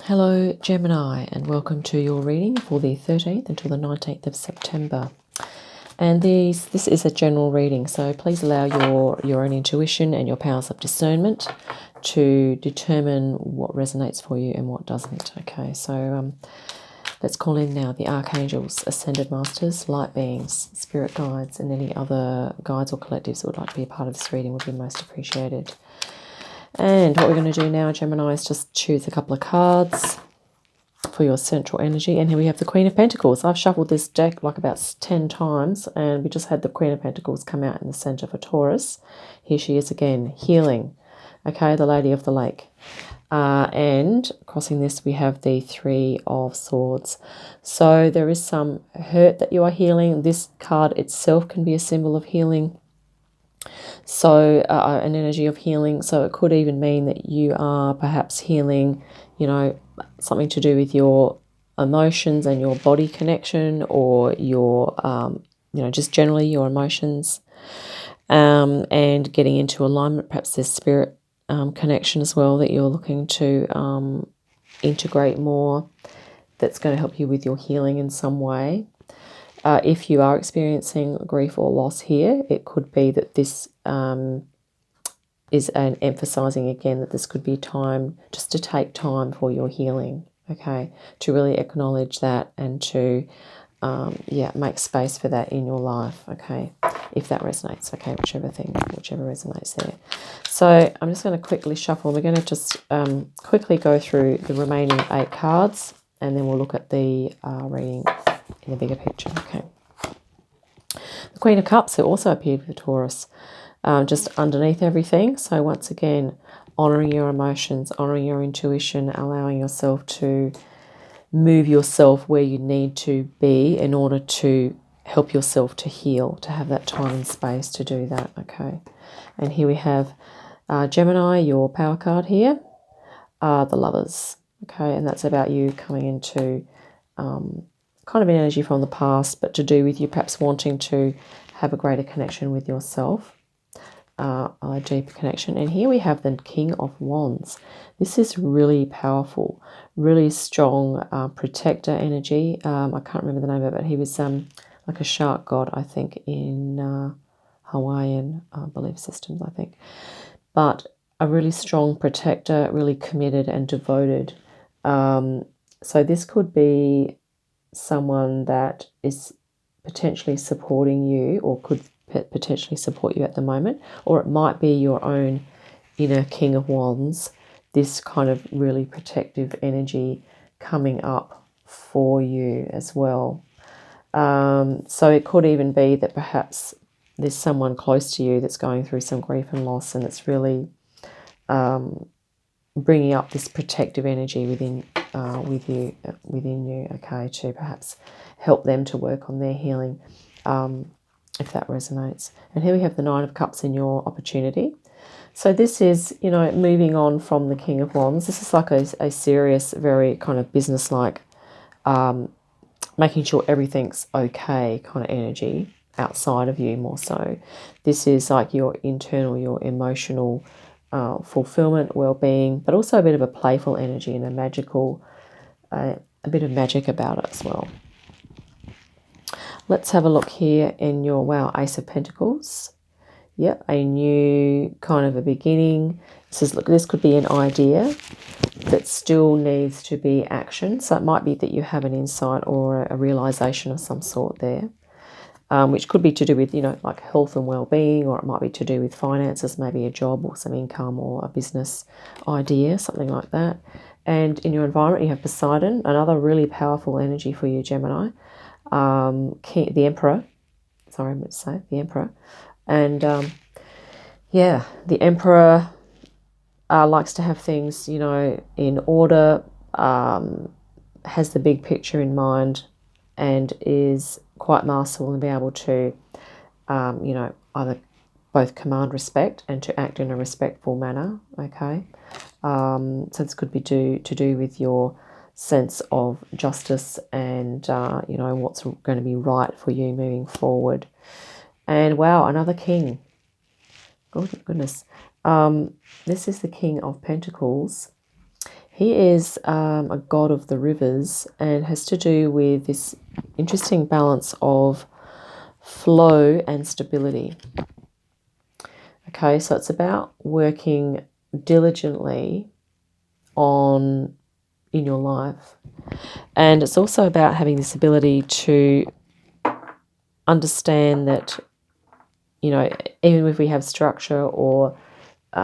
Hello Gemini, and welcome to your reading for the 13th until the 19th of September. And this is a general reading, so please allow your own intuition and your powers of discernment to determine what resonates for you and what doesn't. Okay, so let's call in now the archangels, ascended masters, light beings, spirit guides, and any other guides or collectives that would like to be a part of this reading would be most appreciated. And what we're going to do now, Gemini, is just choose a couple of cards for your central energy. And here we have the Queen of Pentacles. I've shuffled this deck like about 10 times, and we just had the Queen of Pentacles come out in the center for Taurus. Here she is again, healing. Okay, the Lady of the Lake. And crossing this, we have the Three of Swords. So there is some hurt that you are healing. This card itself can be a symbol of healing. So an energy of healing. So it could even mean that you are perhaps healing, something to do with your emotions and your body connection, or your, just generally your emotions, and getting into alignment. Perhaps there's spirit connection as well that you're looking to integrate more. That's going to help you with your healing in some way. If you are experiencing grief or loss here, it could be that this is an emphasizing again that this could be time just to take time for your healing, okay, to really acknowledge that and to make space for that in your life, okay, if that resonates, okay, whichever resonates there. So I'm just going to quickly shuffle. We're going to just quickly go through the remaining 8 cards, and then we'll look at the reading in the bigger picture. Okay. The Queen of Cups, who also appeared with Taurus, just underneath everything. So once again, honoring your emotions, honoring your intuition, allowing yourself to move yourself where you need to be in order to help yourself to heal, to have that time and space to do that. Okay. And here we have Gemini, your power card here, the Lovers. Okay, and that's about you coming into kind of an energy from the past, but to do with you perhaps wanting to have a greater connection with yourself, a deeper connection. And here we have the King of Wands. This is really powerful, really strong protector energy. I can't remember the name of it. He was like a shark god, I think, in Hawaiian belief systems, I think. But a really strong protector, really committed and devoted. So this could be someone that is potentially supporting you, or could potentially support you at the moment, or it might be your own inner King of Wands, this kind of really protective energy coming up for you as well. So it could even be that perhaps there's someone close to you that's going through some grief and loss, and it's really bringing up this protective energy within you, okay, to perhaps help them to work on their healing, if that resonates. And here we have the Nine of Cups in your opportunity. So this is, moving on from the King of Wands. This is like a serious, very kind of business-like, making sure everything's okay kind of energy outside of you more so. This is like your internal, your emotional fulfillment, well-being, but also a bit of a playful energy and a magical, a bit of magic about it as well. Let's have a look here in your, Ace of Pentacles. Yep, a new kind of a beginning. This could be an idea that still needs to be action. So it might be that you have an insight or a realization of some sort there. Which could be to do with, like health and well-being, or it might be to do with finances, maybe a job or some income or a business idea, something like that. And in your environment, you have Poseidon, another really powerful energy for you, Gemini. The Emperor. Sorry, I meant to say the Emperor. And the Emperor likes to have things, in order, has the big picture in mind, and is quite masterful and be able to, either both command respect and to act in a respectful manner, okay? So this could be to do with your sense of justice and, what's going to be right for you moving forward. And wow, another king. Goodness. This is the King of Pentacles. He is a god of the rivers and has to do with this interesting balance of flow and stability. Okay, so it's about working diligently in your life. And it's also about having this ability to understand that, you know, even if we have structure or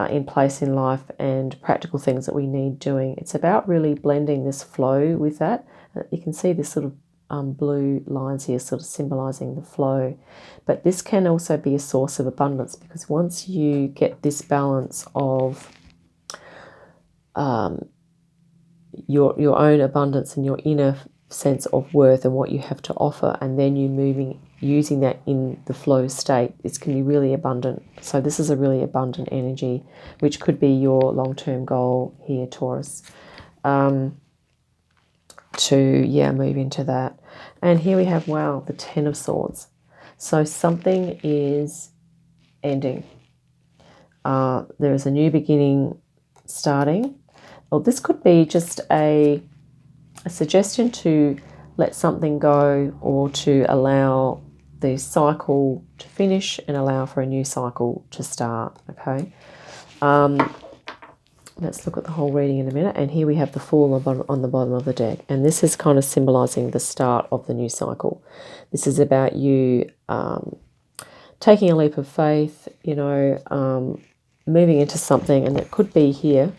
in place in life and practical things that we need doing, it's about really blending this flow with that. You can see this sort of blue lines here sort of symbolizing the flow, but this can also be a source of abundance, because once you get this balance of your own abundance and your inner sense of worth and what you have to offer, and then you using that in the flow state, it can be really abundant. So this is a really abundant energy, which could be your long-term goal here, Taurus, to move into that. And here we have, wow, the Ten of Swords. So something is ending. There is a new beginning starting. Well, this could be just a suggestion to let something go, or to allow the cycle to finish and allow for a new cycle to start. Okay, let's look at the whole reading in a minute. And here we have the Fool on the bottom of the deck, and this is kind of symbolizing the start of the new cycle. This is about you taking a leap of faith, moving into something, and it could be here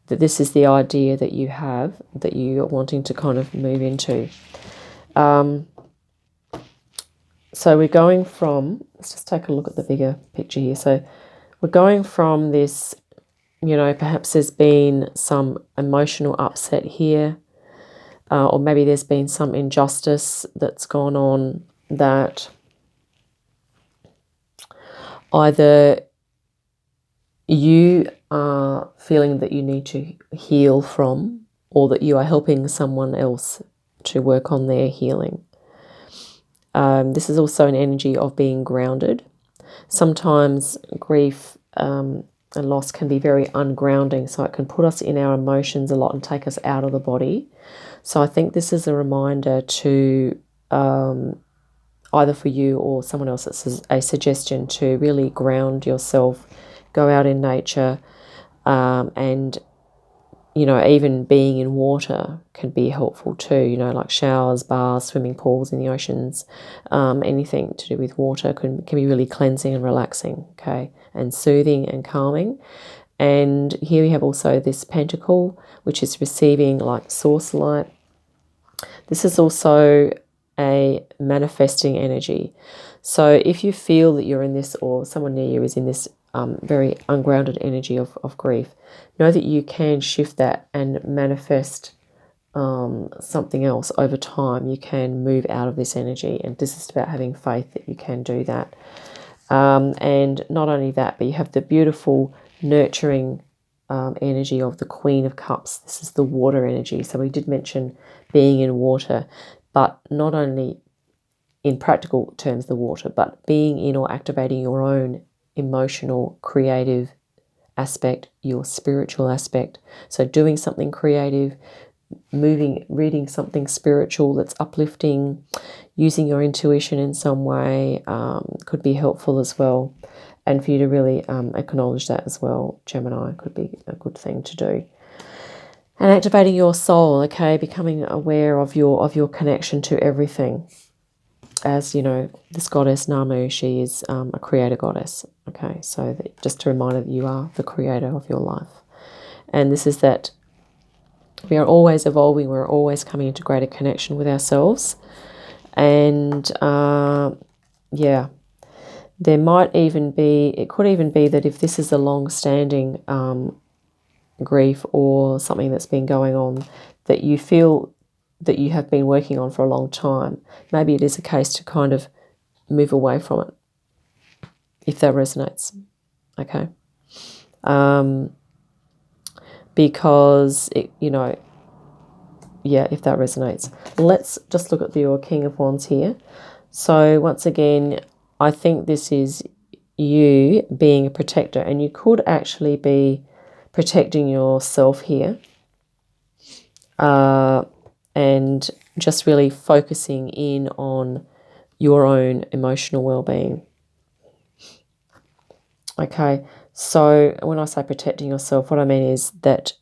that this is the idea that you have, that you're wanting to kind of move into. So we're going from, let's just take a look at the bigger picture here. So we're going from this, perhaps there's been some emotional upset here, or maybe there's been some injustice that's gone on that either you are feeling that you need to heal from, or that you are helping someone else to work on their healing. This is also an energy of being grounded. Sometimes grief and loss can be very ungrounding, so it can put us in our emotions a lot and take us out of the body. So I think this is a reminder to either for you or someone else, it's a suggestion to really ground yourself, go out in nature, and even being in water can be helpful too, like showers, baths, swimming pools in the oceans, anything to do with water can be really cleansing and relaxing, okay, and soothing and calming. And here we have also this pentacle, which is receiving like source light. This is also a manifesting energy. So if you feel that you're in this, or someone near you is in this very ungrounded energy of grief, know that you can shift that and manifest something else over time. You can move out of this energy, and this is about having faith that you can do that. And not only that, but you have the beautiful nurturing energy of the Queen of Cups. This is the water energy. So we did mention being in water, but not only in practical terms the water, but being in or activating your own emotional, creative aspect, your spiritual aspect. So doing something creative, reading something spiritual that's uplifting, using your intuition in some way could be helpful as well. And for you to really acknowledge that as well, Gemini, could be a good thing to do. And activating your soul, okay, becoming aware of your connection to everything. As you know, this goddess Namu, she is a creator goddess. Okay, so just a reminder that you are the creator of your life. And this is that we are always evolving, we're always coming into greater connection with ourselves. And there might even be, it could even be that if this is a long-standing grief or something that's been going on that you feel that you have been working on for a long time, maybe it is a case to kind of move away from it, if that resonates, okay? Because, if that resonates. Let's just look at your King of Wands here. So once again, I think this is you being a protector, and you could actually be protecting yourself here. and just really focusing in on your own emotional well-being. Okay, so when I say protecting yourself, what I mean is that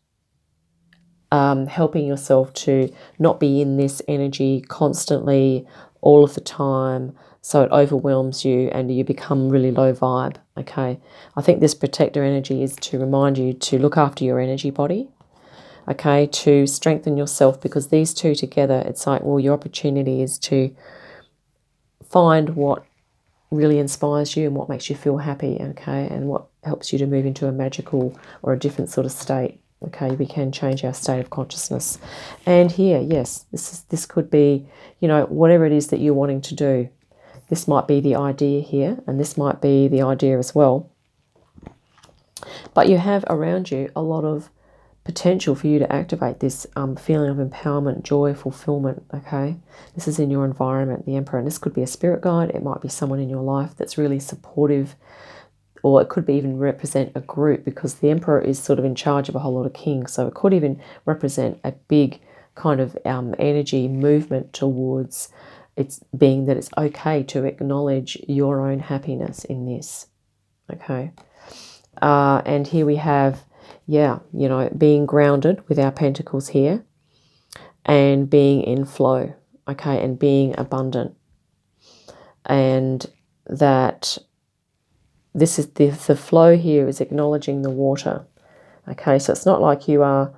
helping yourself to not be in this energy constantly all of the time, so it overwhelms you and you become really low vibe. Okay, I think this protector energy is to remind you to look after your energy body, okay, to strengthen yourself, because these two together, it's like, well, your opportunity is to find what really inspires you and what makes you feel happy, okay, and what helps you to move into a magical or a different sort of state. Okay, we can change our state of consciousness. And here, yes, this could be, you know, whatever it is that you're wanting to do. This might be the idea here, and this might be the idea as well. But you have around you a lot of potential for you to activate this feeling of empowerment, joy, fulfillment, okay? This is in your environment, the Emperor, and this could be a spirit guide. It might be someone in your life that's really supportive, or it could be even represent a group, because the Emperor is sort of in charge of a whole lot of kings. So it could even represent a big kind of energy movement towards it's being that it's okay to acknowledge your own happiness in this, okay? And here we have, yeah, you know, being grounded with our pentacles here and being in flow, okay, and being abundant. And that this is the flow here is acknowledging the water, okay? So it's not like you are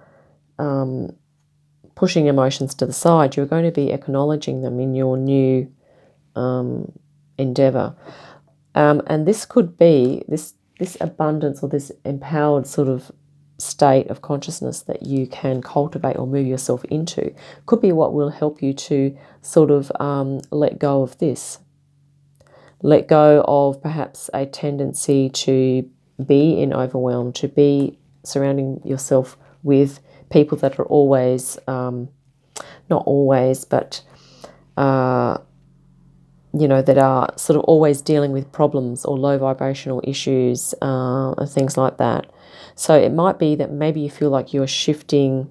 pushing emotions to the side. You're going to be acknowledging them in your new endeavor. And this could be this abundance or this empowered sort of state of consciousness that you can cultivate or move yourself into could be what will help you to sort of let go of this. Let go of perhaps a tendency to be in overwhelm, to be surrounding yourself with people that are always, not always, but you know, that are sort of always dealing with problems or low vibrational issues and things like that. So it might be that maybe you feel like you're shifting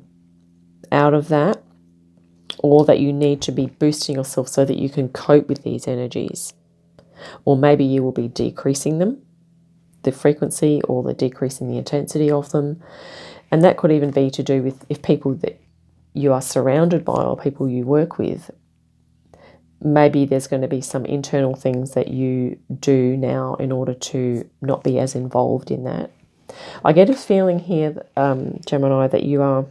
out of that, or that you need to be boosting yourself so that you can cope with these energies. Or maybe you will be decreasing them, the frequency, or the decreasing the intensity of them. And that could even be to do with if people that you are surrounded by or people you work with, maybe there's going to be some internal things that you do now in order to not be as involved in that. I get a feeling here, Gemini, that you are,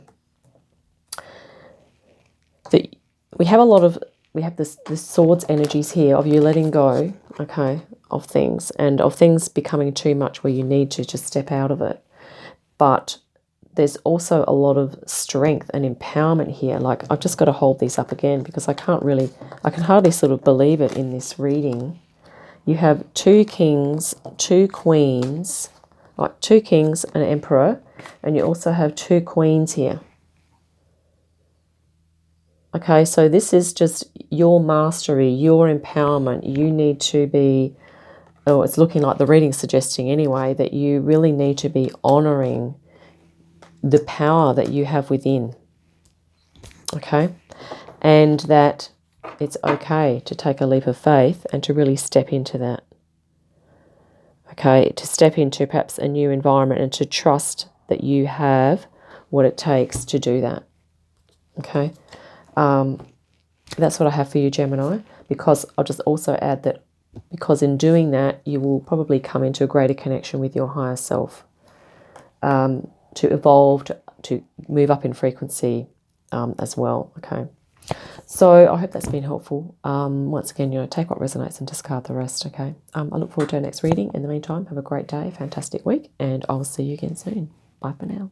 that we have this swords energies here of you letting go, okay, of things, and of things becoming too much where you need to just step out of it. But there's also a lot of strength and empowerment here. Like, I've just got to hold these up again because I can hardly sort of believe it in this reading. You have 2 kings, 2 queens, like 2 kings, an emperor, and you also have 2 queens here. Okay, so this is just your mastery, your empowerment. You need to be, it's looking like the reading's suggesting anyway, that you really need to be honoring the power that you have within, okay? And that it's okay to take a leap of faith and to really step into that, okay? To step into perhaps a new environment and to trust that you have what it takes to do that, okay? That's what I have for you, Gemini, because I'll just also add that because in doing that, you will probably come into a greater connection with your higher self, to evolve, to move up in frequency as well, okay? So I hope that's been helpful. Once again, you know, take what resonates and discard the rest, okay? I look forward to our next reading. In the meantime, have a great day, fantastic week, and I'll see you again soon. Bye for now.